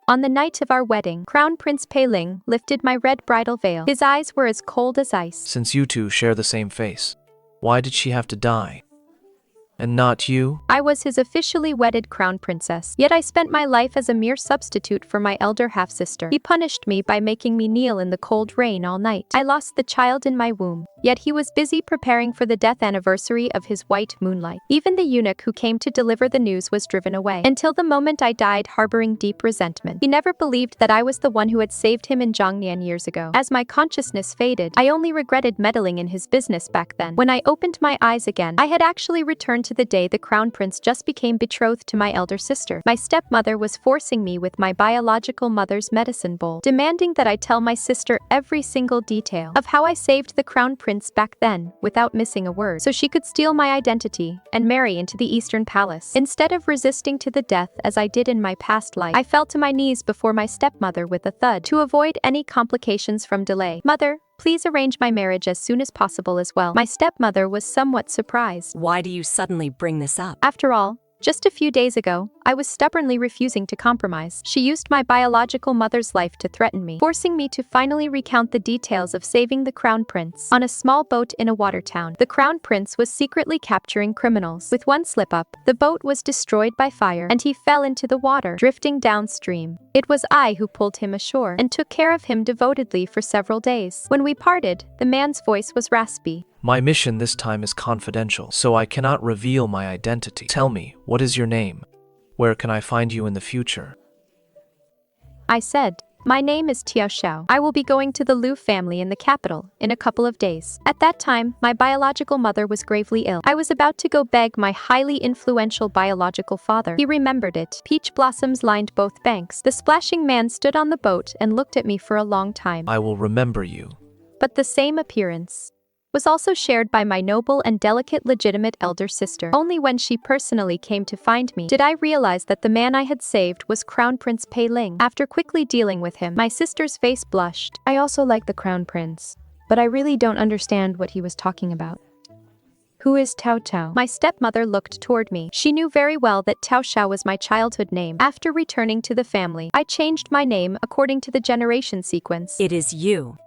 On the night of our wedding, Crown Prince Pei Ling lifted my red bridal veil. His eyes were as cold as ice. Since you two share the same face, why did she have to die? And not you? I was his officially wedded crown princess, yet I spent my life as a mere substitute for my elder half-sister. He punished me by making me kneel in the cold rain all night. I lost the child in my womb, yet he was busy preparing for the death anniversary of his white moonlight. Even the eunuch who came to deliver the news was driven away, until the moment I died harboring deep resentment. He never believed that I was the one who had saved him in Zhangnian years ago. As my consciousness faded, I only regretted meddling in his business back then. When I opened my eyes again, I had actually returned to the day the crown prince just became betrothed to my elder sister. My stepmother was forcing me with my biological mother's medicine bowl, demanding that I tell my sister every single detail of how I saved the crown prince back then without missing a word, so she could steal my identity and marry into the Eastern Palace. Instead of resisting to the death as I did in my past life, I fell to my knees before my stepmother with a thud to avoid any complications from delay. Mother, please arrange my marriage as soon as possible as well. My stepmother was somewhat surprised. Why do you suddenly bring this up? After all, just a few days ago, I was stubbornly refusing to compromise. She used my biological mother's life to threaten me, forcing me to finally recount the details of saving the crown prince. On a small boat in a water town, the crown prince was secretly capturing criminals. With one slip-up, the boat was destroyed by fire, and he fell into the water, drifting downstream. It was I who pulled him ashore and took care of him devotedly for several days. When we parted, the man's voice was raspy. My mission this time is confidential, so I cannot reveal my identity. Tell me, what is your name? Where can I find you in the future? I said, my name is Tiao Tiao. I will be going to the Liu family in the capital in a couple of days. At that time, my biological mother was gravely ill. I was about to go beg my highly influential biological father. He remembered it. Peach blossoms lined both banks. The splashing man stood on the boat and looked at me for a long time. I will remember you. But the same appearance was also shared by my noble and delicate legitimate elder sister. Only when she personally came to find me did I realize that the man I had saved was Crown Prince Pei Ling. After quickly dealing with him, my sister's face blushed. I also like the crown prince, but I really don't understand what he was talking about. Who is Tiao Tiao? My stepmother looked toward me. She knew very well that Tiao Tiao was my childhood name. After returning to the family, I changed my name according to the generation sequence. It is you.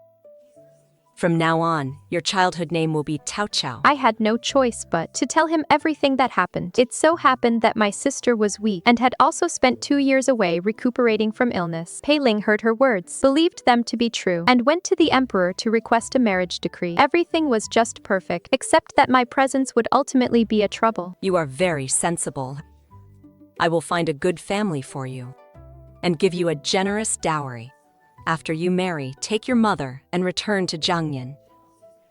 From now on, your childhood name will be Tiao Tiao. I had no choice but to tell him everything that happened. It so happened that my sister was weak and had also spent 2 years away recuperating from illness. Pei Ling heard her words, believed them to be true, and went to the emperor to request a marriage decree. Everything was just perfect, except that my presence would ultimately be a trouble. You are very sensible. I will find a good family for you and give you a generous dowry. After you marry, take your mother and return to Zhangnian.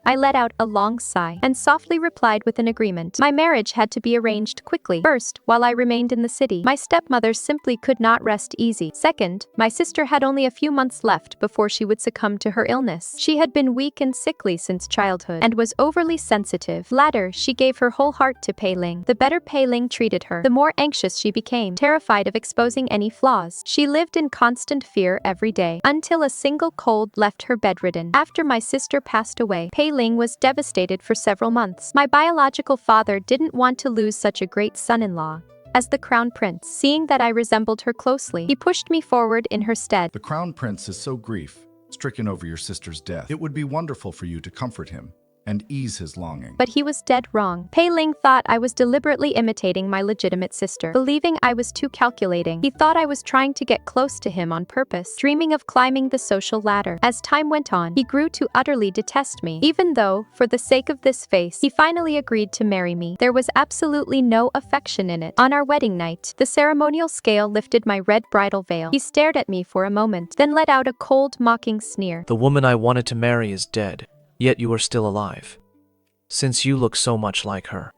I let out a long sigh and softly replied with an agreement. My marriage had to be arranged quickly. First, while I remained in the city, my stepmother simply could not rest easy. Second, my sister had only a few months left before she would succumb to her illness. She had been weak and sickly since childhood and was overly sensitive. Latter, she gave her whole heart to Pei Ling. The better Pei Ling treated her, the more anxious she became, terrified of exposing any flaws. She lived in constant fear every day, until a single cold left her bedridden. After my sister passed away, Pei Ling was devastated for several months. My biological father didn't want to lose such a great son-in-law. As the crown prince, seeing that I resembled her closely, he pushed me forward in her stead. The crown prince is so stricken over your sister's death. It would be wonderful for you to comfort him and ease his longing. But he was dead wrong. Pei Ling thought I was deliberately imitating my legitimate sister, believing I was too calculating. He thought I was trying to get close to him on purpose, dreaming of climbing the social ladder. As time went on, he grew to utterly detest me, even though, for the sake of this face, he finally agreed to marry me. There was absolutely no affection in it. On our wedding night, the ceremonial scale lifted my red bridal veil. He stared at me for a moment, then let out a cold, mocking sneer. The woman I wanted to marry is dead. Yet you are still alive. Since you look so much like her,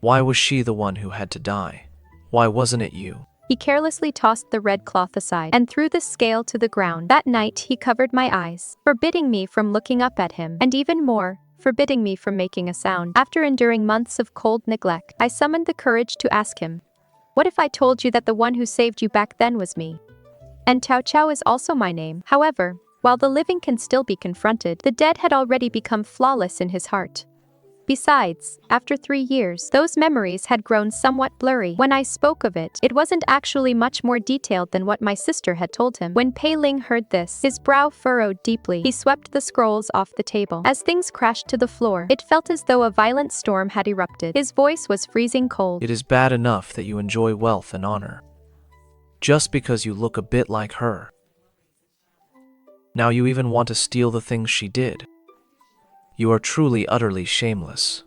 why was she the one who had to die? Why wasn't it you? He carelessly tossed the red cloth aside and threw the scale to the ground. That night, he covered my eyes, forbidding me from looking up at him, and even more, forbidding me from making a sound. After enduring months of cold neglect, I summoned the courage to ask him, "What if I told you that the one who saved you back then was me? And Tiao Tiao is also my name." However, while the living can still be confronted, the dead had already become flawless in his heart. Besides, after 3 years, those memories had grown somewhat blurry. When I spoke of it, it wasn't actually much more detailed than what my sister had told him. When Pei Ling heard this, his brow furrowed deeply. He swept the scrolls off the table. As things crashed to the floor, it felt as though a violent storm had erupted. His voice was freezing cold. It is bad enough that you enjoy wealth and honor, just because you look a bit like her. Now you even want to steal the things she did. You are truly utterly shameless.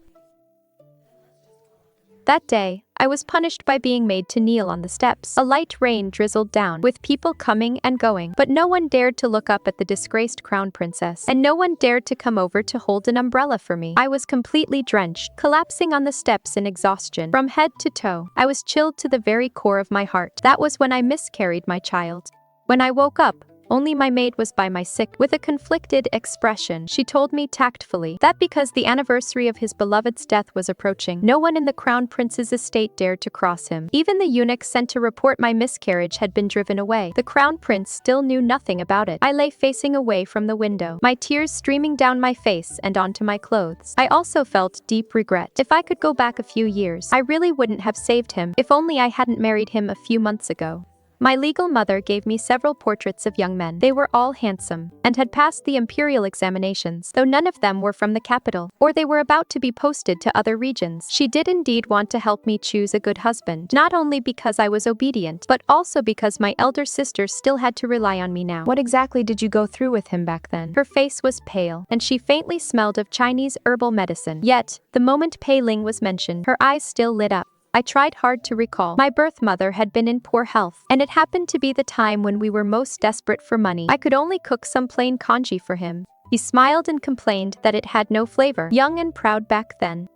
That day, I was punished by being made to kneel on the steps. A light rain drizzled down, with people coming and going, but no one dared to look up at the disgraced crown princess, and no one dared to come over to hold an umbrella for me. I was completely drenched, collapsing on the steps in exhaustion. From head to toe, I was chilled to the very core of my heart. That was when I miscarried my child. When I woke up, only my maid was by my side. With a conflicted expression, she told me tactfully that because the anniversary of his beloved's death was approaching, no one in the crown prince's estate dared to cross him. Even the eunuch sent to report my miscarriage had been driven away. The crown prince still knew nothing about it. I lay facing away from the window, my tears streaming down my face and onto my clothes. I also felt deep regret. If I could go back a few years, I really wouldn't have saved him. If only I hadn't married him a few months ago. My legal mother gave me several portraits of young men. They were all handsome, and had passed the imperial examinations, though none of them were from the capital, or they were about to be posted to other regions. She did indeed want to help me choose a good husband, not only because I was obedient, but also because my elder sister still had to rely on me now. What exactly did you go through with him back then? Her face was pale, and she faintly smelled of Chinese herbal medicine. Yet, the moment Pei Ling was mentioned, her eyes still lit up. I tried hard to recall. My birth mother had been in poor health, and it happened to be the time when we were most desperate for money. I could only cook some plain congee for him. He smiled and complained that it had no flavor. Young and proud back then,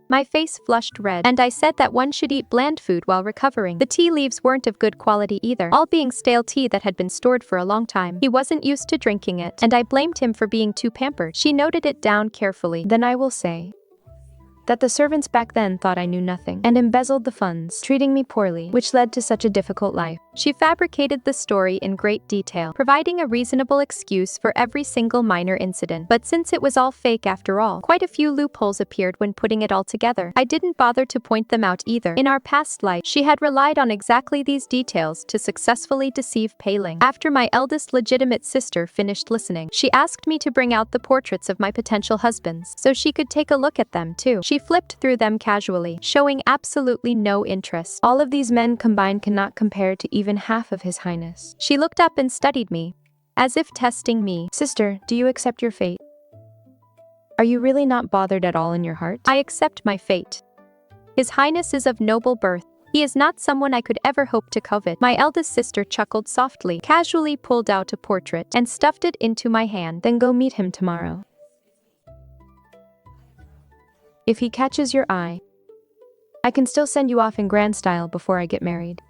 my face flushed red, and I said that one should eat bland food while recovering. The tea leaves weren't of good quality either, all being stale tea that had been stored for a long time. He wasn't used to drinking it, and I blamed him for being too pampered. She noted it down carefully. Then I will say that the servants back then thought I knew nothing and embezzled the funds, treating me poorly, which led to such a difficult life. She fabricated the story in great detail, providing a reasonable excuse for every single minor incident. But since it was all fake after all, quite a few loopholes appeared when putting it all together. I didn't bother to point them out either. In our past life, she had relied on exactly these details to successfully deceive Pei Ling. After my eldest legitimate sister finished listening, she asked me to bring out the portraits of my potential husbands, so she could take a look at them too. She flipped through them casually, showing absolutely no interest. All of these men combined cannot compare to even half of His Highness. She looked up and studied me, as if testing me. Sister, do you accept your fate? Are you really not bothered at all in your heart? I accept my fate. His Highness is of noble birth. He is not someone I could ever hope to covet. My eldest sister chuckled softly, casually pulled out a portrait, and stuffed it into my hand. Then go meet him tomorrow. If he catches your eye, I can still send you off in grand style before I get married.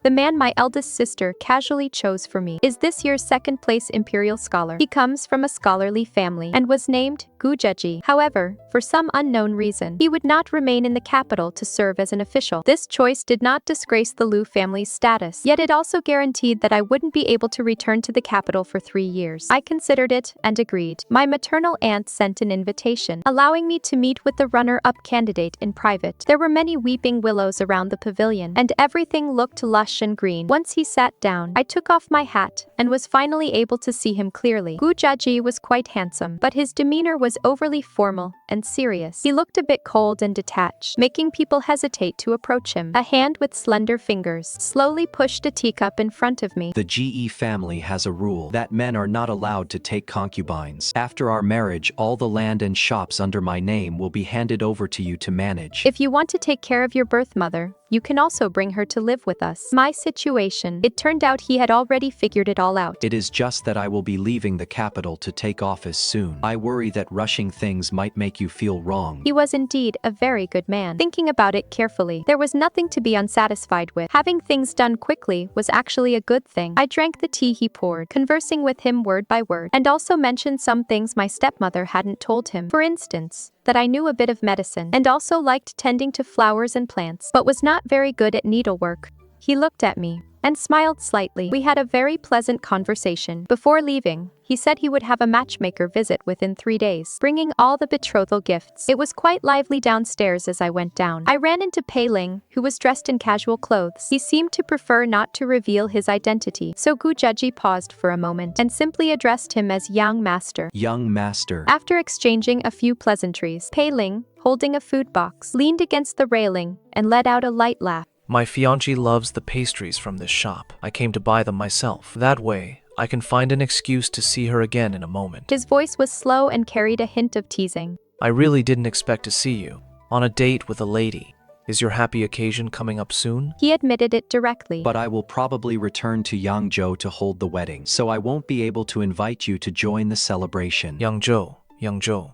The man my eldest sister casually chose for me is this year's second-place imperial scholar. He comes from a scholarly family and was named Gu Zhezhi. However, for some unknown reason, he would not remain in the capital to serve as an official. This choice did not disgrace the Liu family's status, yet it also guaranteed that I wouldn't be able to return to the capital for 3 years. I considered it and agreed. My maternal aunt sent an invitation, allowing me to meet with the runner-up candidate in private. There were many weeping willows around the pavilion, and everything looked lush and green. Once he sat down, I took off my hat and was finally able to see him clearly. Gu Zhezhi was quite handsome, but his demeanor was overly formal and serious. He looked a bit cold and detached, making people hesitate to approach him. A hand with slender fingers slowly pushed a teacup in front of me. The GE family has a rule that men are not allowed to take concubines. After our marriage, all the land and shops under my name will be handed over to you to manage. If you want to take care of your birth mother, you can also bring her to live with us. My situation, it turned out he had already figured it all out. It is just that I will be leaving the capital to take office soon. I worry that rushing things might make you feel wrong. He was indeed a very good man. Thinking about it carefully, there was nothing to be unsatisfied with. Having things done quickly was actually a good thing. I drank the tea he poured, conversing with him word by word, and also mentioned some things my stepmother hadn't told him. For instance, that I knew a bit of medicine, and also liked tending to flowers and plants, but was not very good at needlework. He looked at me, and smiled slightly. We had a very pleasant conversation. Before leaving, he said he would have a matchmaker visit within 3 days, bringing all the betrothal gifts. It was quite lively downstairs as I went down. I ran into Pei Ling, who was dressed in casual clothes. He seemed to prefer not to reveal his identity, so Gu Zhezhi paused for a moment and simply addressed him as young master. Young master. After exchanging a few pleasantries, Pei Ling, holding a food box, leaned against the railing and let out a light laugh. My fiancée loves the pastries from this shop. I came to buy them myself. That way, I can find an excuse to see her again in a moment. His voice was slow and carried a hint of teasing. I really didn't expect to see you. On a date with a lady. Is your happy occasion coming up soon? He admitted it directly. But I will probably return to Yangzhou to hold the wedding, so I won't be able to invite you to join the celebration. Yangzhou.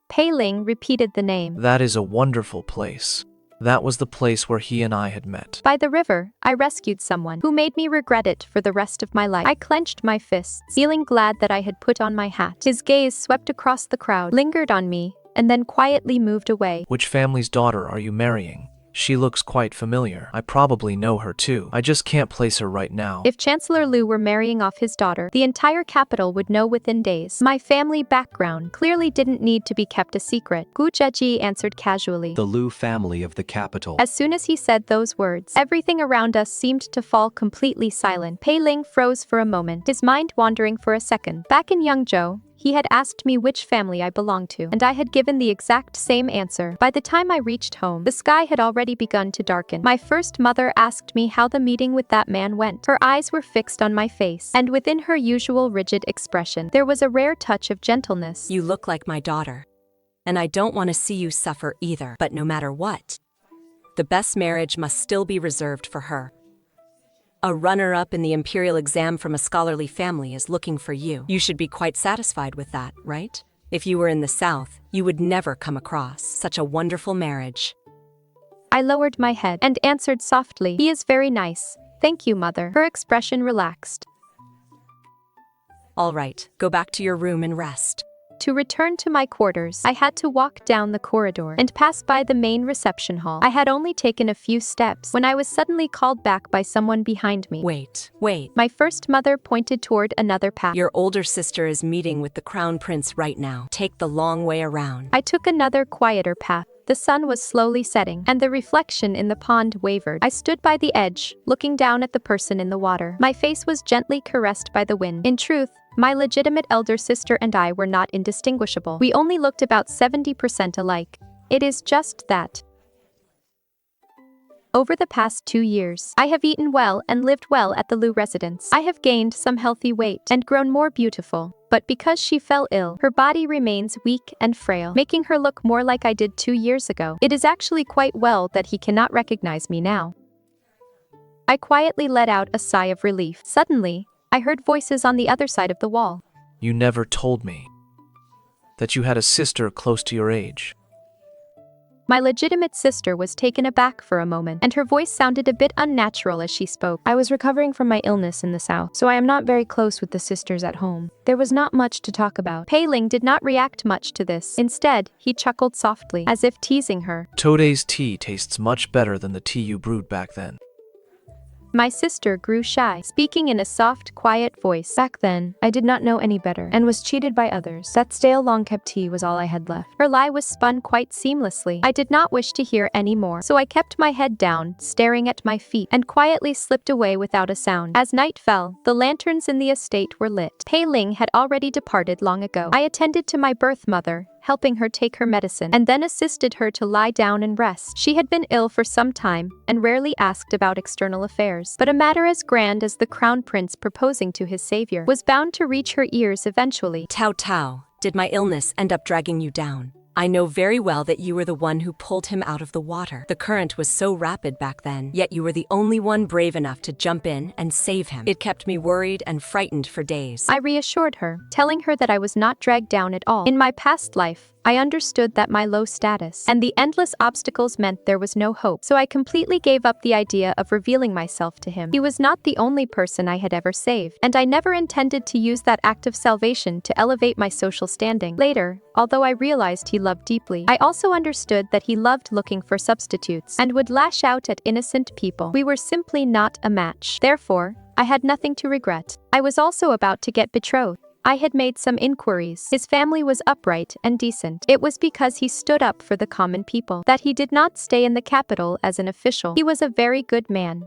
Pei Ling repeated the name. That is a wonderful place. That was the place where he and I had met. By the river, I rescued someone who made me regret it for the rest of my life. I clenched my fists, feeling glad that I had put on my hat. His gaze swept across the crowd, lingered on me, and then quietly moved away. Which family's daughter are you marrying? She looks quite familiar. I probably know her too. I just can't place her right now. If Chancellor Liu were marrying off his daughter, the entire capital would know within days. My family background clearly didn't need to be kept a secret. Gu Zhezhi answered casually. The Liu family of the capital. As soon as he said those words, everything around us seemed to fall completely silent. Pei Ling froze for a moment, his mind wandering for a second. Back in Yangzhou, he had asked me which family I belonged to, and I had given the exact same answer. By the time I reached home, the sky had already begun to darken. My first mother asked me how the meeting with that man went. Her eyes were fixed on my face, and within her usual rigid expression, there was a rare touch of gentleness. You look like my daughter, and I don't want to see you suffer either. But no matter what, the best marriage must still be reserved for her. A runner-up in the imperial exam from a scholarly family is looking for you. You should be quite satisfied with that, right? If you were in the south, you would never come across such a wonderful marriage. I lowered my head and answered softly, "He is very nice. Thank you, mother." Her expression relaxed. All right, go back to your room and rest. To return to my quarters, I had to walk down the corridor and pass by the main reception hall. I had only taken a few steps when I was suddenly called back by someone behind me. Wait. My first mother pointed toward another path. Your older sister is meeting with the crown prince right now. Take the long way around. I took another quieter path. The sun was slowly setting, and the reflection in the pond wavered. I stood by the edge, looking down at the person in the water. My face was gently caressed by the wind. In truth, my legitimate elder sister and I were not indistinguishable. We only looked about 70% alike. It is just that. Over the past 2 years, I have eaten well and lived well at the Liu residence. I have gained some healthy weight and grown more beautiful. But because she fell ill, her body remains weak and frail, making her look more like I did 2 years ago. It is actually quite well that he cannot recognize me now. I quietly let out a sigh of relief. Suddenly, I heard voices on the other side of the wall. You never told me that you had a sister close to your age. My legitimate sister was taken aback for a moment, and her voice sounded a bit unnatural as she spoke. I was recovering from my illness in the south, so I am not very close with the sisters at home. There was not much to talk about. Pei Ling did not react much to this. Instead, he chuckled softly, as if teasing her. Today's tea tastes much better than the tea you brewed back then. My sister grew shy, speaking in a soft, quiet voice. Back then, I did not know any better, and was cheated by others. That stale long-kept tea was all I had left. Her lie was spun quite seamlessly. I did not wish to hear any more, so I kept my head down, staring at my feet, and quietly slipped away without a sound. As night fell, the lanterns in the estate were lit. Pei Ling had already departed long ago. I attended to my birth mother, helping her take her medicine, and then assisted her to lie down and rest. She had been ill for some time, and rarely asked about external affairs. But a matter as grand as the crown prince proposing to his savior was bound to reach her ears eventually. Tiao Tiao, did my illness end up dragging you down? I know very well that you were the one who pulled him out of the water. The current was so rapid back then, yet you were the only one brave enough to jump in and save him. It kept me worried and frightened for days. I reassured her, telling her that I was not dragged down at all. In my past life, I understood that my low status and the endless obstacles meant there was no hope, so I completely gave up the idea of revealing myself to him. He was not the only person I had ever saved, and I never intended to use that act of salvation to elevate my social standing. Later, although I realized he loved deeply, I also understood that he loved looking for substitutes and would lash out at innocent people. We were simply not a match. Therefore, I had nothing to regret. I was also about to get betrothed. I had made some inquiries. His family was upright and decent. It was because he stood up for the common people that he did not stay in the capital as an official. He was a very good man.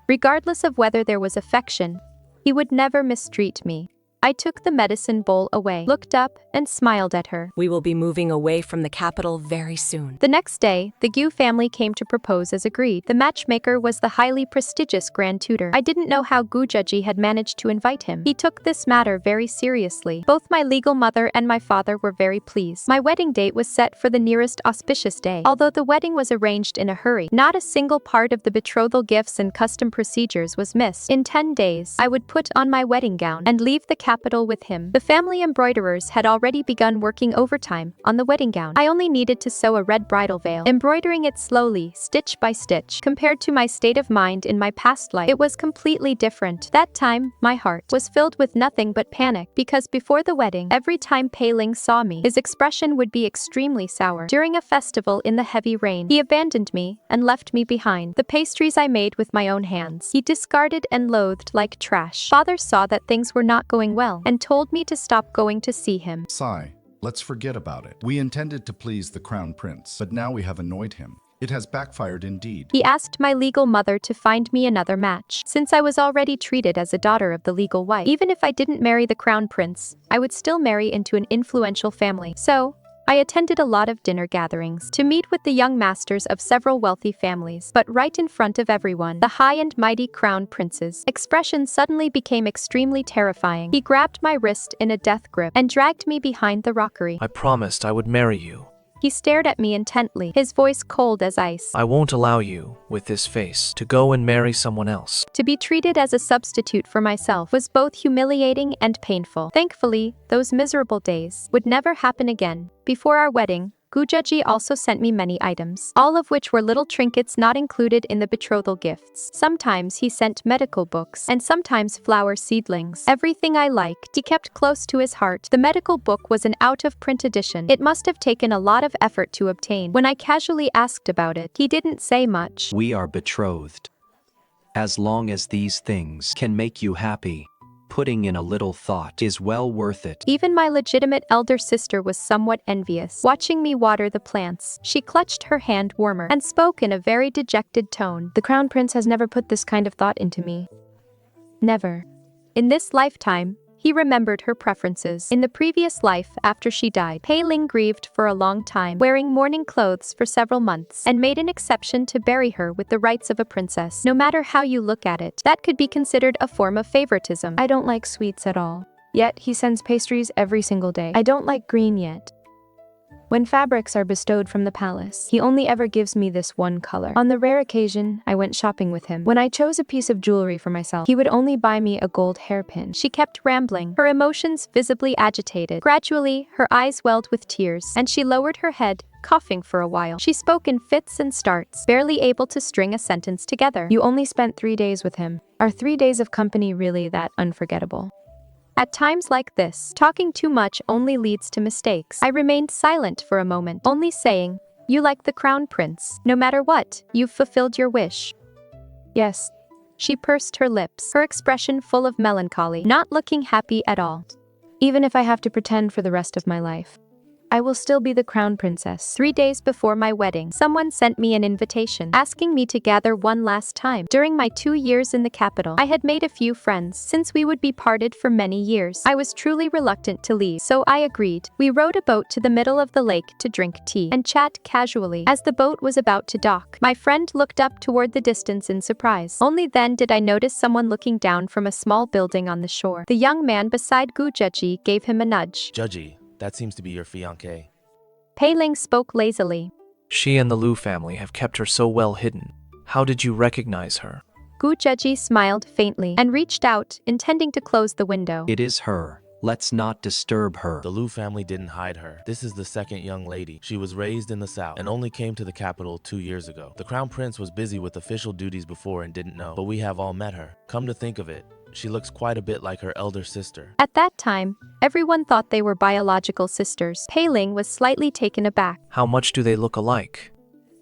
Regardless of whether there was affection, he would never mistreat me. I took the medicine bowl away, looked up, and smiled at her. We will be moving away from the capital very soon. The next day, the Gu family came to propose as agreed. The matchmaker was the highly prestigious grand tutor. I didn't know how Gu Zhezhi had managed to invite him. He took this matter very seriously. Both my legal mother and my father were very pleased. My wedding date was set for the nearest auspicious day. Although the wedding was arranged in a hurry, not a single part of the betrothal gifts and custom procedures was missed. In 10 days, I would put on my wedding gown and leave the capital with him. The family embroiderers had already begun working overtime on the wedding gown. I only needed to sew a red bridal veil, embroidering it slowly, stitch by stitch. Compared to my state of mind in my past life, it was completely different. That time, my heart was filled with nothing but panic, because before the wedding, every time Pei Ling saw me, his expression would be extremely sour. During a festival in the heavy rain, he abandoned me and left me behind. The pastries I made with my own hands, he discarded and loathed like trash. Father saw that things were not going well and told me to stop going to see him. Sai, let's forget about it. We intended to please the crown prince, but now we have annoyed him. It has backfired indeed. He asked my legal mother to find me another match, since I was already treated as a daughter of the legal wife. Even if I didn't marry the crown prince, I would still marry into an influential family. So, I attended a lot of dinner gatherings to meet with the young masters of several wealthy families, but right in front of everyone, the high and mighty crown prince's expression suddenly became extremely terrifying. He grabbed my wrist in a death grip and dragged me behind the rockery. I promised I would marry you. He stared at me intently, his voice cold as ice. I won't allow you, with this face, to go and marry someone else. To be treated as a substitute for myself was both humiliating and painful. Thankfully, those miserable days would never happen again. Before our wedding, Gu Zhezhi also sent me many items, all of which were little trinkets not included in the betrothal gifts. Sometimes he sent medical books, and sometimes flower seedlings. Everything I liked, he kept close to his heart. The medical book was an out-of-print edition. It must have taken a lot of effort to obtain. When I casually asked about it, he didn't say much. We are betrothed. As long as these things can make you happy, putting in a little thought is well worth it. Even my legitimate elder sister was somewhat envious. Watching me water the plants, she clutched her hand warmer and spoke in a very dejected tone. The crown prince has never put this kind of thought into me. Never. In this lifetime, he remembered her preferences. In the previous life, after she died, Pei Ling grieved for a long time, wearing mourning clothes for several months, and made an exception to bury her with the rights of a princess. No matter how you look at it, that could be considered a form of favoritism. I don't like sweets at all. Yet, he sends pastries every single day. I don't like green yet. When fabrics are bestowed from the palace, he only ever gives me this one color. On the rare occasion, I went shopping with him. When I chose a piece of jewelry for myself, he would only buy me a gold hairpin. She kept rambling, her emotions visibly agitated. Gradually, her eyes welled with tears, and she lowered her head, coughing for a while. She spoke in fits and starts, barely able to string a sentence together. You only spent 3 days with him. Are 3 days of company really that unforgettable? At times like this, talking too much only leads to mistakes. I remained silent for a moment, only saying, "You like the crown prince. No matter what, you've fulfilled your wish." Yes. She pursed her lips, her expression full of melancholy, not looking happy at all. Even if I have to pretend for the rest of my life, I will still be the crown princess. 3 days before my wedding, someone sent me an invitation, asking me to gather one last time. During my 2 years in the capital, I had made a few friends. Since we would be parted for many years, I was truly reluctant to leave, so I agreed. We rowed a boat to the middle of the lake to drink tea and chat casually. As the boat was about to dock, my friend looked up toward the distance in surprise. Only then did I notice someone looking down from a small building on the shore. The young man beside Gu Zhezhi gave him a nudge. Zhezhi, that seems to be your fiancé. Pei Ling spoke lazily. She and the Lu family have kept her so well hidden. How did you recognize her? Gu Zhezhi smiled faintly and reached out, intending to close the window. It is her. Let's not disturb her. The Liu family didn't hide her. This is the second young lady. She was raised in the south and only came to the capital 2 years ago. The crown prince was busy with official duties before and didn't know, but we have all met her. Come to think of it, she looks quite a bit like her elder sister. At that time, everyone thought they were biological sisters. Pei Ling was slightly taken aback. How much do they look alike?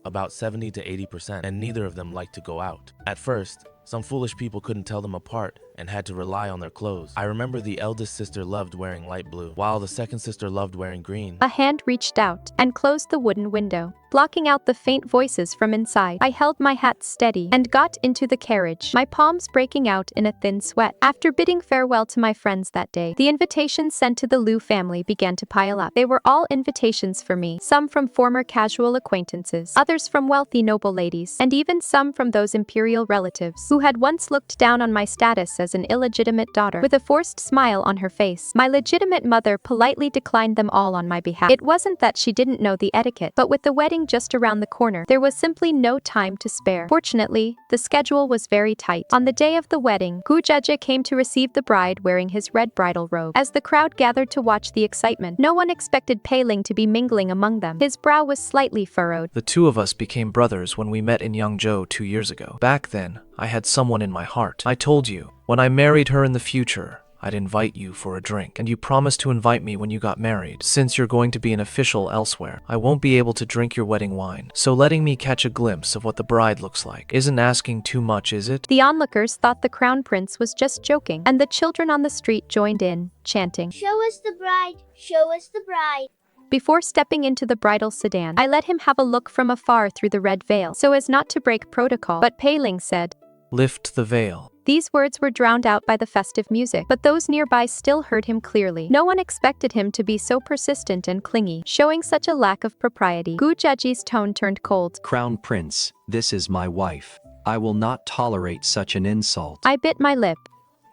About 70 to 80%, and neither of them like to go out. At first, some foolish people couldn't tell them apart and had to rely on their clothes. I remember the eldest sister loved wearing light blue, while the second sister loved wearing green. A hand reached out and closed the wooden window, blocking out the faint voices from inside. I held my hat steady and got into the carriage, my palms breaking out in a thin sweat. After bidding farewell to my friends that day, the invitations sent to the Liu family began to pile up. They were all invitations for me, some from former casual acquaintances, others from wealthy noble ladies, and even some from those imperial relatives who had once looked down on my status as an illegitimate daughter. With a forced smile on her face, my legitimate mother politely declined them all on my behalf. It wasn't that she didn't know the etiquette, but with the wedding just around the corner, there was simply no time to spare. Fortunately, the schedule was very tight. On the day of the wedding, Gu Zhezhi came to receive the bride wearing his red bridal robe. As the crowd gathered to watch the excitement, no one expected Pei Ling to be mingling among them. His brow was slightly furrowed. The two of us became brothers when we met in Yangzhou 2 years ago. Back then, I had someone in my heart. I told you, when I married her in the future, I'd invite you for a drink, and you promised to invite me when you got married. Since you're going to be an official elsewhere, I won't be able to drink your wedding wine. So letting me catch a glimpse of what the bride looks like isn't asking too much, is it? The onlookers thought the crown prince was just joking, and the children on the street joined in, chanting, "Show us the bride! Show us the bride!" Before stepping into the bridal sedan, I let him have a look from afar through the red veil, so as not to break protocol. But Pei Ling said, Lift the veil. These words were drowned out by the festive music, but those nearby still heard him clearly. No one expected him to be so persistent and clingy, showing such a lack of propriety. Gu Zhezhi's tone turned cold. Crown Prince, this is my wife. I will not tolerate such an insult. I bit my lip,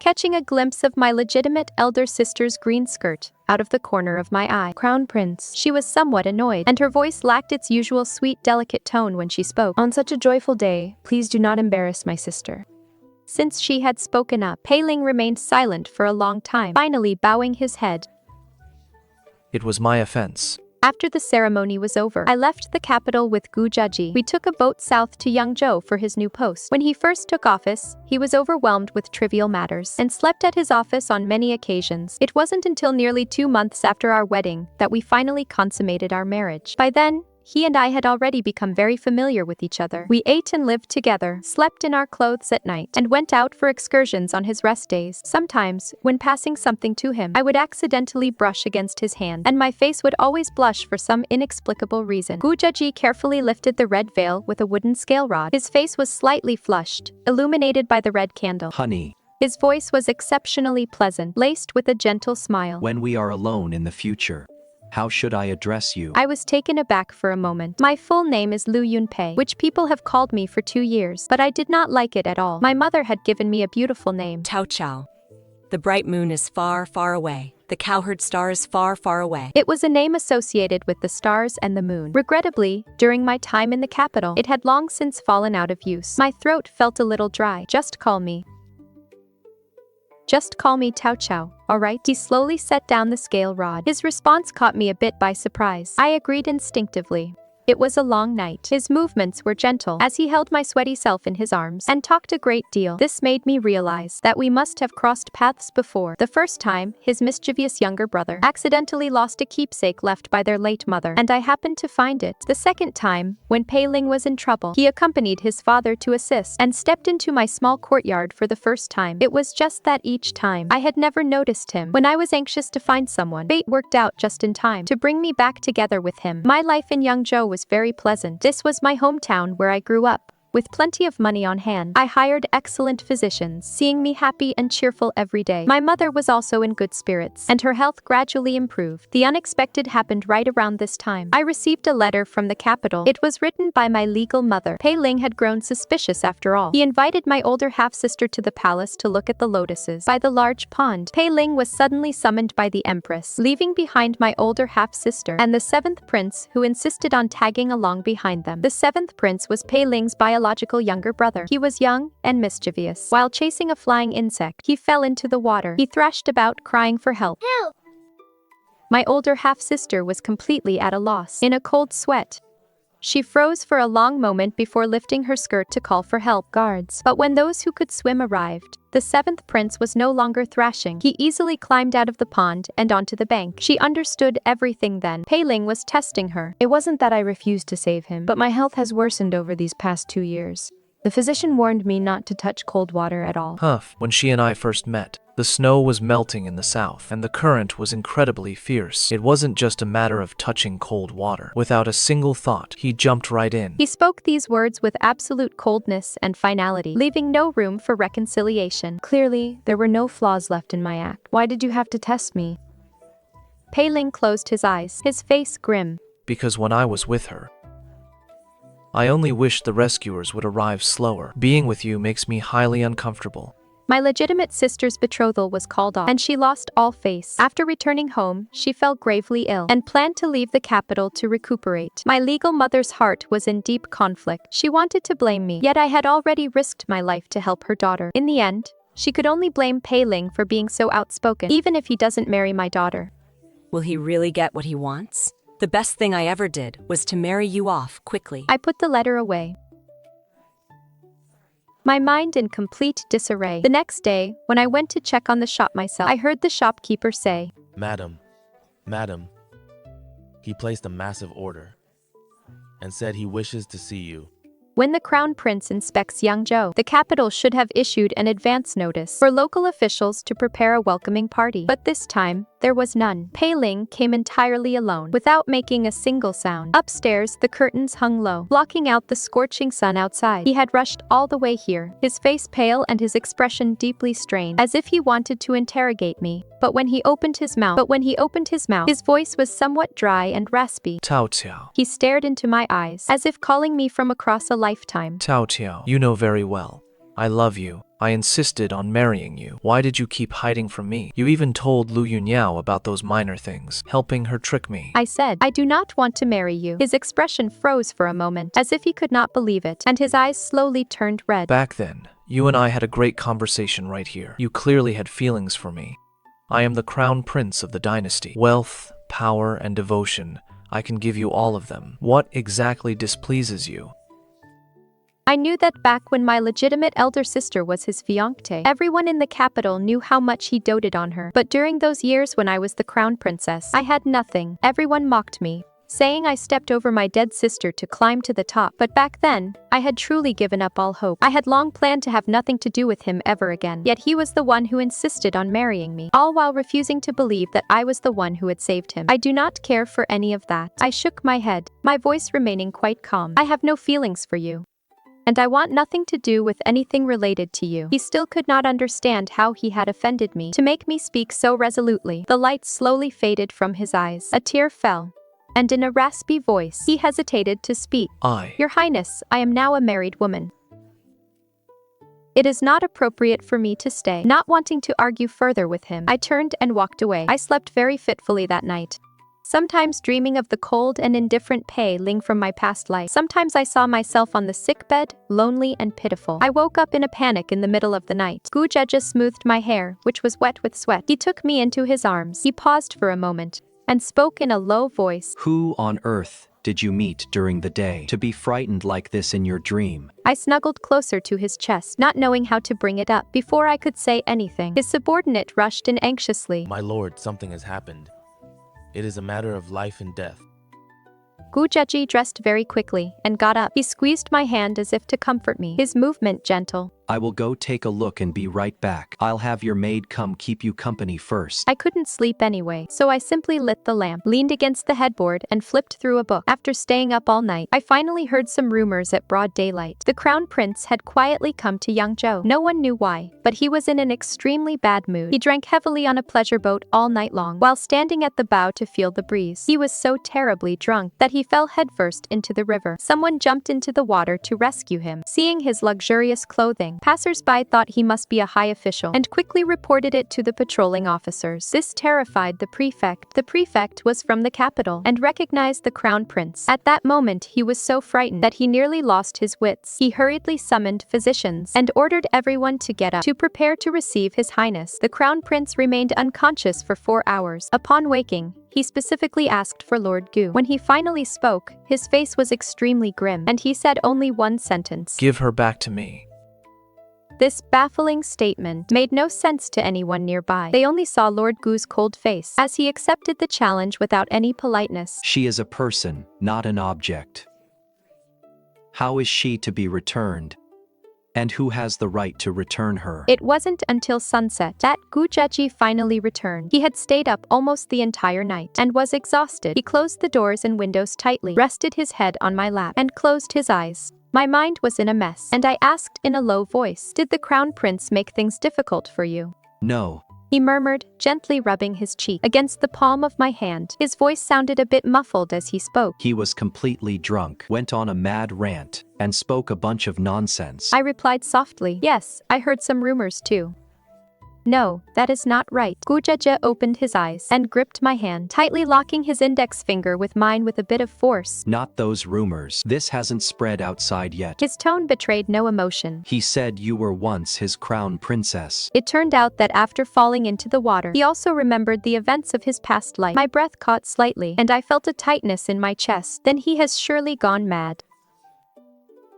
catching a glimpse of my legitimate elder sister's green skirt out of the corner of my eye. Crown Prince. She was somewhat annoyed, and her voice lacked its usual sweet, delicate tone when she spoke. On such a joyful day, please do not embarrass my sister. Since she had spoken up, Pei Ling remained silent for a long time, finally bowing his head. It was my offense. After the ceremony was over, I left the capital with Gu Zhezhi. We took a boat south to Yangzhou for his new post. When he first took office, he was overwhelmed with trivial matters and slept at his office on many occasions. It wasn't until nearly 2 months after our wedding that we finally consummated our marriage. By then, he and I had already become very familiar with each other. We ate and lived together, slept in our clothes at night, and went out for excursions on his rest days. Sometimes, when passing something to him, I would accidentally brush against his hand, and my face would always blush for some inexplicable reason. Gu Zhezhi carefully lifted the red veil with a wooden scale rod. His face was slightly flushed, illuminated by the red candle. Honey, His voice was exceptionally pleasant, laced with a gentle smile. when we are alone in the future, how should I address you? I was taken aback for a moment. My full name is Liu Yunpei, which people have called me for 2 years, but I did not like it at all. My mother had given me a beautiful name. Tiao Tiao. The bright moon is far, far away. The cowherd star is far, far away. It was a name associated with the stars and the moon. Regrettably, during my time in the capital, it had long since fallen out of use. My throat felt a little dry. Just call me Tiao Tiao, alright? He slowly set down the scale rod. His response caught me a bit by surprise. I agreed instinctively. It was a long night. His movements were gentle as he held my sweaty self in his arms and talked a great deal. This made me realize that we must have crossed paths before. The first time, his mischievous younger brother accidentally lost a keepsake left by their late mother, and I happened to find it. The second time, when Pei Ling was in trouble, he accompanied his father to assist and stepped into my small courtyard for the first time. It was just that each time, I had never noticed him. When I was anxious to find someone, fate worked out just in time to bring me back together with him. My life in Yangzhou was very pleasant. This was my hometown where I grew up. With plenty of money on hand, I hired excellent physicians, seeing me happy and cheerful every day. My mother was also in good spirits, and her health gradually improved. The unexpected happened right around this time. I received a letter from the capital. It was written by my legal mother. Pei Ling had grown suspicious after all. He invited my older half-sister to the palace to look at the lotuses by the large pond. Pei Ling was suddenly summoned by the empress, leaving behind my older half-sister and the 7th prince, who insisted on tagging along behind them. The 7th prince was Pei Ling's biological biological younger brother. He was young and mischievous. While chasing a flying insect, he fell into the water. He thrashed about, crying for help. Help! My older half-sister was completely at a loss. In a cold sweat, she froze for a long moment before lifting her skirt to call for help. Guards. But when those who could swim arrived, the seventh prince was no longer thrashing. He easily climbed out of the pond and onto the bank. She understood everything then. Pei Ling was testing her. It wasn't that I refused to save him, but my health has worsened over these past 2 years. The physician warned me not to touch cold water at all. Huff. When she and I first met, the snow was melting in the south, and the current was incredibly fierce. It wasn't just a matter of touching cold water. Without a single thought, he jumped right in. He spoke these words with absolute coldness and finality, leaving no room for reconciliation. Clearly, there were no flaws left in my act. Why did you have to test me? Pei Ling closed his eyes, his face grim. Because when I was with her, I only wished the rescuers would arrive slower. Being with you makes me highly uncomfortable. My legitimate sister's betrothal was called off, and she lost all face. After returning home, she fell gravely ill and planned to leave the capital to recuperate. My legal mother's heart was in deep conflict. She wanted to blame me, yet I had already risked my life to help her daughter. In the end, she could only blame Pei Ling for being so outspoken, even if he doesn't marry my daughter. Will he really get what he wants? The best thing I ever did was to marry you off quickly. I put the letter away, my mind in complete disarray. The next day, when I went to check on the shop myself, I heard the shopkeeper say, Madam, he placed a massive order and said he wishes to see you. When the crown prince inspects Yangzhou, the capital should have issued an advance notice for local officials to prepare a welcoming party. But this time, there was none. Pei Ling came entirely alone, without making a single sound. Upstairs, the curtains hung low, blocking out the scorching sun outside. He had rushed all the way here, his face pale and his expression deeply strained, as if he wanted to interrogate me. But when he opened his mouth, his voice was somewhat dry and raspy. Tiao Tiao. He stared into my eyes, as if calling me from across a lifetime. Tiao Tiao, you know very well. I love you. I insisted on marrying you. Why did you keep hiding from me? You even told Lu Yunyao about those minor things, helping her trick me. I said, I do not want to marry you. His expression froze for a moment, as if he could not believe it, and his eyes slowly turned red. Back then, you and I had a great conversation right here. You clearly had feelings for me. I am the crown prince of the dynasty. Wealth, power, and devotion. I can give you all of them. What exactly displeases you? I knew that back when my legitimate elder sister was his fiancée, everyone in the capital knew how much he doted on her. But during those years when I was the crown princess, I had nothing. Everyone mocked me, saying I stepped over my dead sister to climb to the top. But back then, I had truly given up all hope. I had long planned to have nothing to do with him ever again. Yet he was the one who insisted on marrying me, all while refusing to believe that I was the one who had saved him. I do not care for any of that. I shook my head, my voice remaining quite calm. I have no feelings for you, and I want nothing to do with anything related to you. He still could not understand how he had offended me to make me speak so resolutely. The light slowly faded from his eyes. A tear fell, and in a raspy voice, he hesitated to speak. Your Highness, I am now a married woman. It is not appropriate for me to stay. Not wanting to argue further with him, I turned and walked away. I slept very fitfully that night, sometimes dreaming of the cold and indifferent Pei Ling from my past life. Sometimes I saw myself on the sickbed, lonely and pitiful. I woke up in a panic in the middle of the night. Gu Zhezhi smoothed my hair, which was wet with sweat. He took me into his arms. He paused for a moment and spoke in a low voice. Who on earth did you meet during the day to be frightened like this in your dream? I snuggled closer to his chest, not knowing how to bring it up. Before I could say anything, his subordinate rushed in anxiously. My lord, something has happened. It is a matter of life and death. Gu Zhezhi dressed very quickly and got up. He squeezed my hand as if to comfort me, his movement gentle. I will go take a look and be right back. I'll have your maid come keep you company first. I couldn't sleep anyway, so I simply lit the lamp, leaned against the headboard, and flipped through a book. After staying up all night, I finally heard some rumors at broad daylight. The crown prince had quietly come to Yangzhou. No one knew why, but he was in an extremely bad mood. He drank heavily on a pleasure boat all night long, while standing at the bow to feel the breeze. He was so terribly drunk that he fell headfirst into the river. Someone jumped into the water to rescue him. Seeing his luxurious clothing, Passers-by thought he must be a high official and quickly reported it to the patrolling officers. This terrified the prefect. The prefect was from the capital and recognized the crown prince. At that moment, he was so frightened that he nearly lost his wits. He hurriedly summoned physicians and ordered everyone to get up to prepare to receive his highness. The crown prince remained unconscious for 4 hours. Upon waking, he specifically asked for Lord Gu. When he finally spoke, his face was extremely grim, and he said only one sentence: Give her back to me. This baffling statement made no sense to anyone nearby. They only saw Lord Gu's cold face as he accepted the challenge without any politeness. She is a person, not an object. How is she to be returned? And who has the right to return her? It wasn't until sunset that Gu Zhezhi finally returned. He had stayed up almost the entire night and was exhausted. He closed the doors and windows tightly, rested his head on my lap, and closed his eyes. My mind was in a mess, and I asked in a low voice, "Did the crown prince make things difficult for you?" No. He murmured, gently rubbing his cheek against the palm of my hand. His voice sounded a bit muffled as he spoke. He was completely drunk, went on a mad rant, and spoke a bunch of nonsense. I replied softly, "Yes, I heard some rumors too." "No, that is not right." Gu Zhezhi opened his eyes and gripped my hand, tightly locking his index finger with mine with a bit of force. Not those rumors. This hasn't spread outside yet. His tone betrayed no emotion. He said you were once his crown princess. It turned out that after falling into the water, he also remembered the events of his past life. My breath caught slightly, and I felt a tightness in my chest. Then he has surely gone mad.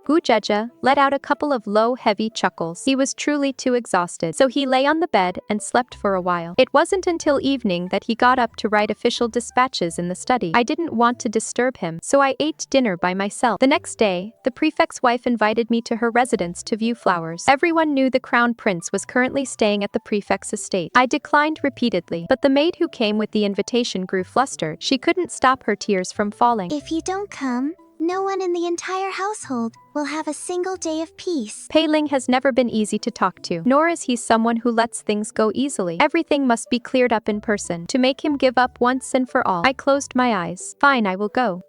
Gu Zhezhi let out a couple of low, heavy chuckles. He was truly too exhausted, so he lay on the bed and slept for a while. It wasn't until evening that he got up to write official dispatches in the study. I didn't want to disturb him, so I ate dinner by myself. The next day, the prefect's wife invited me to her residence to view flowers. Everyone knew the crown prince was currently staying at the prefect's estate. I declined repeatedly, but the maid who came with the invitation grew flustered. She couldn't stop her tears from falling. If you don't come, no one in the entire household will have a single day of peace. Pei Ling has never been easy to talk to, nor is he someone who lets things go easily. Everything must be cleared up in person to make him give up once and for all. I closed my eyes. Fine, I will go.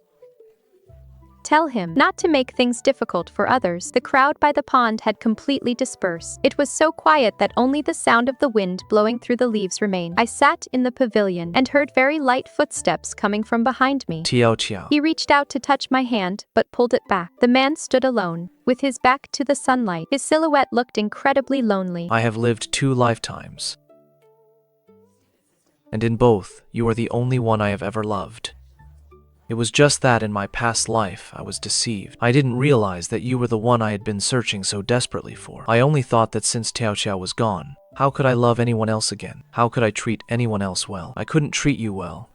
Tell him not to make things difficult for others. The crowd by the pond had completely dispersed. It was so quiet that only the sound of the wind blowing through the leaves remained. I sat in the pavilion and heard very light footsteps coming from behind me. Tiao Tiao. He reached out to touch my hand, but pulled it back. The man stood alone, with his back to the sunlight. His silhouette looked incredibly lonely. I have lived 2 lifetimes. And in both, you are the only one I have ever loved. It was just that in my past life, I was deceived. I didn't realize that you were the one I had been searching so desperately for. I only thought that since Tiao Tiao was gone, how could I love anyone else again? How could I treat anyone else well? I couldn't treat you well,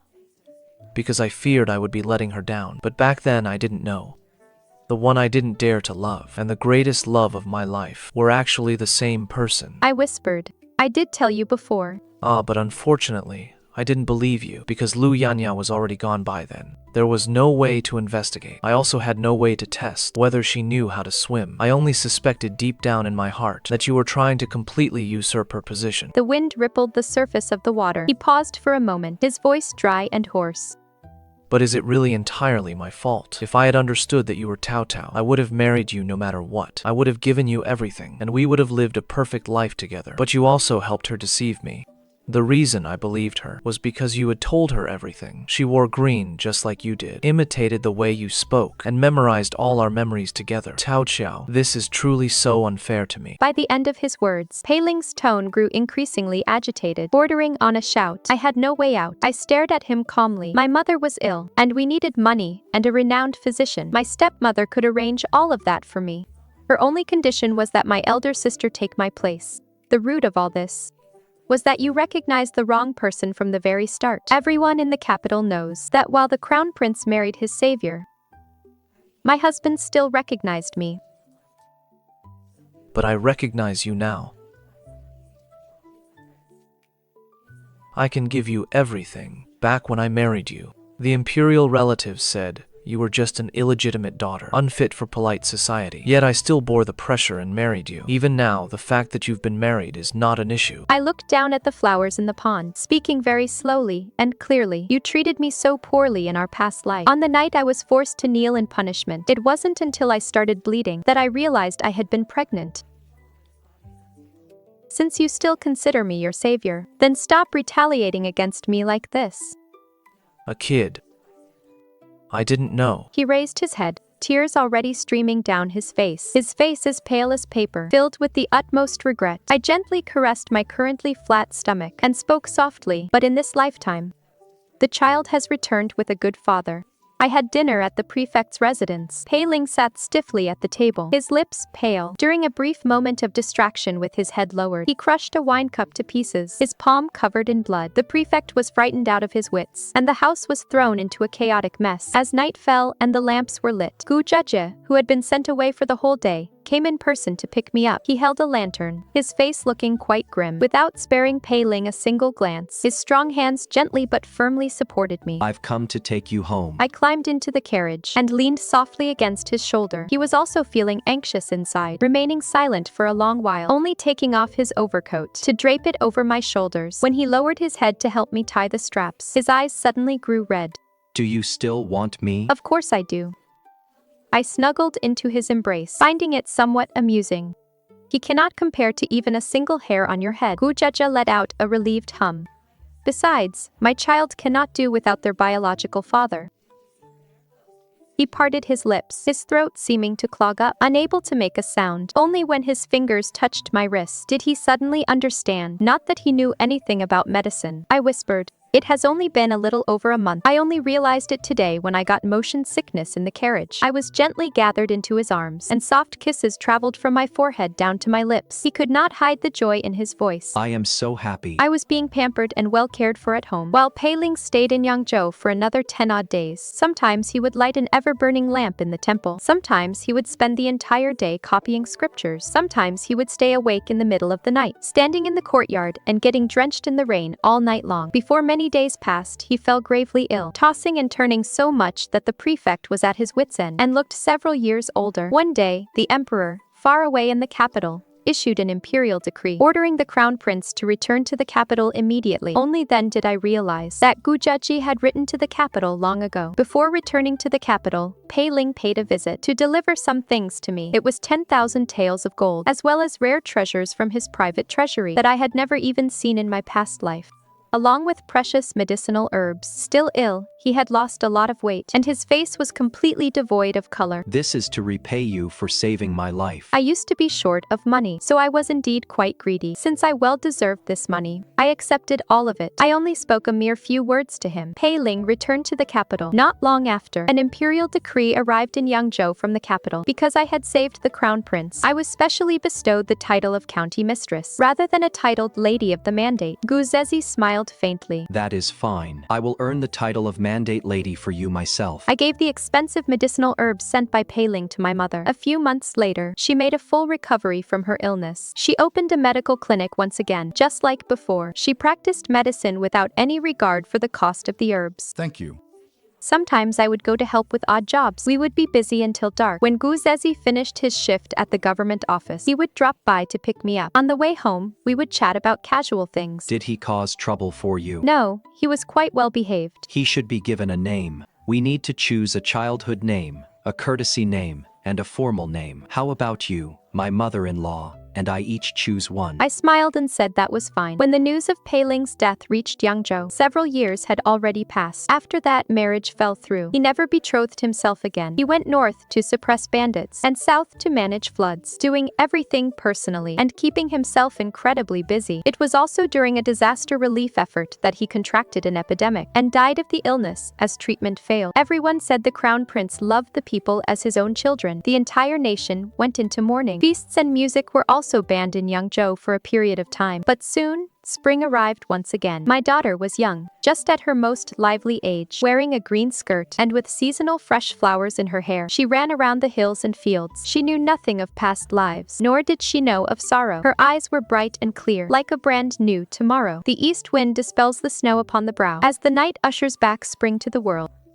because I feared I would be letting her down. But back then, I didn't know. The one I didn't dare to love, and the greatest love of my life, were actually the same person. I whispered. I did tell you before. But unfortunately, I didn't believe you, because Lu Yanya was already gone by then. There was no way to investigate. I also had no way to test whether she knew how to swim. I only suspected deep down in my heart that you were trying to completely usurp her position. The wind rippled the surface of the water. He paused for a moment, his voice dry and hoarse. But is it really entirely my fault? If I had understood that you were Tiao Tiao, I would have married you no matter what. I would have given you everything, and we would have lived a perfect life together. But you also helped her deceive me. The reason I believed her was because you had told her everything. She wore green just like you did, imitated the way you spoke, and memorized all our memories together. Tiao Tiao, this is truly so unfair to me. By the end of his words, Pei Ling's tone grew increasingly agitated, bordering on a shout. I had no way out. I stared at him calmly. My mother was ill, and we needed money and a renowned physician. My stepmother could arrange all of that for me. Her only condition was that my elder sister take my place. The root of all this was that you recognized the wrong person from the very start. Everyone in the capital knows that while the crown prince married his savior, my husband still recognized me. But I recognize you now. I can give you everything. Back when I married you, the imperial relatives said you were just an illegitimate daughter, unfit for polite society. Yet I still bore the pressure and married you. Even now, the fact that you've been married is not an issue. I looked down at the flowers in the pond, speaking very slowly and clearly. You treated me so poorly in our past life. On the night I was forced to kneel in punishment, it wasn't until I started bleeding that I realized I had been pregnant. Since you still consider me your savior, then stop retaliating against me like this. A kid. I didn't know. He raised his head, tears already streaming down his face. His face as pale as paper, filled with the utmost regret. I gently caressed my currently flat stomach and spoke softly, but in this lifetime, the child has returned with a good father. I had dinner at the prefect's residence. Pei Ling sat stiffly at the table, his lips pale. During a brief moment of distraction with his head lowered, he crushed a wine cup to pieces, his palm covered in blood. The prefect was frightened out of his wits, and the house was thrown into a chaotic mess. As night fell and the lamps were lit, Gu Zhezhi, who had been sent away for the whole day, came in person to pick me up. He held a lantern, his face looking quite grim. Without sparing Pei Ling a single glance, his strong hands gently but firmly supported me. I've come to take you home. I climbed into the carriage and leaned softly against his shoulder. He was also feeling anxious inside, remaining silent for a long while, only taking off his overcoat to drape it over my shoulders. When he lowered his head to help me tie the straps, his eyes suddenly grew red. Do you still want me? Of course I do. I snuggled into his embrace, finding it somewhat amusing. He cannot compare to even a single hair on your head. Gu Zhezhi let out a relieved hum. Besides, my child cannot do without their biological father. He parted his lips, his throat seeming to clog up, unable to make a sound. Only when his fingers touched my wrist did he suddenly understand. Not that he knew anything about medicine. I whispered, "It has only been a little over a month. I only realized it today when I got motion sickness in the carriage." I was gently gathered into his arms, and soft kisses traveled from my forehead down to my lips. He could not hide the joy in his voice. I am so happy. I was being pampered and well cared for at home, while Pei Ling stayed in Yangzhou for another 10-odd days. Sometimes he would light an ever-burning lamp in the temple. Sometimes he would spend the entire day copying scriptures. Sometimes he would stay awake in the middle of the night, standing in the courtyard and getting drenched in the rain all night long. Before many days passed, he fell gravely ill, tossing and turning so much that the prefect was at his wits' end and looked several years older. One day, the emperor, far away in the capital, issued an imperial decree ordering the crown prince to return to the capital immediately. Only then did I realize that Gu Zhezhi had written to the capital long ago. Before returning to the capital, Pei Ling paid a visit to deliver some things to me. It was 10,000 taels of gold, as well as rare treasures from his private treasury that I had never even seen in my past life. Along with precious medicinal herbs. Still ill, he had lost a lot of weight, and his face was completely devoid of color. This is to repay you for saving my life. I used to be short of money, so I was indeed quite greedy. Since I well deserved this money, I accepted all of it. I only spoke a mere few words to him. Pei Ling returned to the capital. Not long after, an imperial decree arrived in Yangzhou from the capital. Because I had saved the crown prince, I was specially bestowed the title of county mistress, rather than a titled lady of the mandate. Gu Zhezhi smiled faintly. That is fine. I will earn the title of mandate lady for you myself. I gave the expensive medicinal herbs sent by Pei Ling to my mother. A few months later, she made a full recovery from her illness. She opened a medical clinic once again, just like before. She practiced medicine without any regard for the cost of the herbs. Thank you. Sometimes I would go to help with odd jobs. We would be busy until dark. When Gu Zhezhi finished his shift at the government office, he would drop by to pick me up. On the way home, we would chat about casual things. Did he cause trouble for you? No, he was quite well behaved. He should be given a name. We need to choose a childhood name, a courtesy name, and a formal name. How about you, my mother-in-law, and I each choose one? I smiled and said that was fine. When the news of Pei Ling's death reached Yangzhou, several years had already passed. After that, marriage fell through. He never betrothed himself again. He went north to suppress bandits and south to manage floods, doing everything personally and keeping himself incredibly busy. It was also during a disaster relief effort that he contracted an epidemic and died of the illness as treatment failed. Everyone said the crown prince loved the people as his own children. The entire nation went into mourning. Feasts and music were also banned in Yangzhou for a period of time. But soon, spring arrived once again. My daughter was young, just at her most lively age, wearing a green skirt and with seasonal fresh flowers in her hair. She ran around the hills and fields. She knew nothing of past lives, nor did she know of sorrow. Her eyes were bright and clear, like a brand new tomorrow. The east wind dispels the snow upon the brow, as the night ushers back spring to the world.